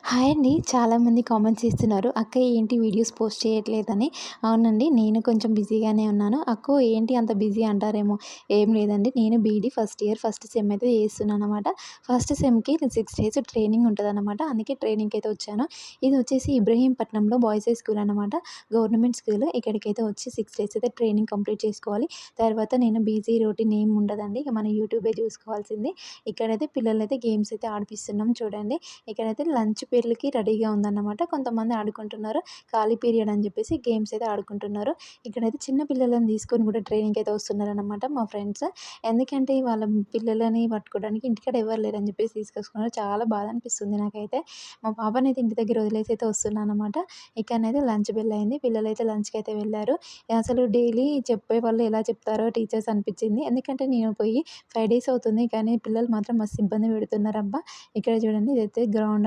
Hi అండి. చాలామంది comments చేస్తున్నారు. "అక్క ఏంటి వీడియోస్ పోస్ట్ చేయట్లేదని?" అవునండి. నేను కొంచెం బిజీగానే ఉన్నాను. "అక్కో ఏంటి అంత బిజీ" అంటారేమో. ఏం లేదండి. నేను B Ed first year first sem అయితే చేస్తున్నాననమాట. ఫస్ట్ సెమ్‌కి 6 డేస్ ట్రైనింగ్ ఉంటదనమాట. అందుకే ట్రైనింగ్‌కైతే వచ్చాను. ఇది వచ్చేసి ఇబ్రహీంపట్నంలో బాయ్స్ హై స్కూల్ అనమాట. Government school. ఇక్కడికైతే వచ్చి 6 డేస్ అయితే ట్రైనింగ్ కంప్లీట్ చేసుకోవాలి. తర్వాత నేను బిజీ రొటీన్ ఏమి ఉండదండి. ఇక మన యూట్యూబే చూసుకోవాల్సింది. ఇక్కడైతే పిల్లలైతే గేమ్స్ అయితే ఆడిపిస్తున్నాం చూడండి. ఇక్కడైతే లంచ్ పీరియడ్‌కి రెడీగా ఉందన్నమాట. కొంతమంది ఆడుకుంటున్నారు. ఖాళీ పీరియడ్ అని చెప్పేసి గేమ్స్ అయితే ఆడుకుంటున్నారు. ఇక్కడైతే చిన్న పిల్లలని తీసుకొని కూడా ట్రైనింగ్‌కి అయితే వస్తున్నారనమాట మా ఫ్రెండ్స్. ఎందుకంటే వాళ్ళ పిల్లలని పట్టుకోవడానికి ఇంటికాడ ఎవరు లేరని చెప్పేసి తీసుకొచ్చుకున్నారు. చాలా బాధ అనిపిస్తుంది నాకైతే. మా పాపనైతే ఇంటి దగ్గర వదిలేసి అయితే వస్తున్నాననమాట. ఇక్కడనైతే లంచ్ బెల్ అయింది. పిల్లలైతే లంచ్‌కి అయితే వెళ్ళారు. అసలు డైలీ చెప్పేవాళ్ళు ఎలా చెప్తారో టీచర్స్ అనిపించింది. ఎందుకంటే నేను పోయి 5 డేస్ అవుతుంది. కానీ పిల్లలు మాత్రం మస్తు ఇబ్బంది పెడుతున్నారబ్బా! ఇక్కడ చూడండి ఇదైతే గ్రౌండ్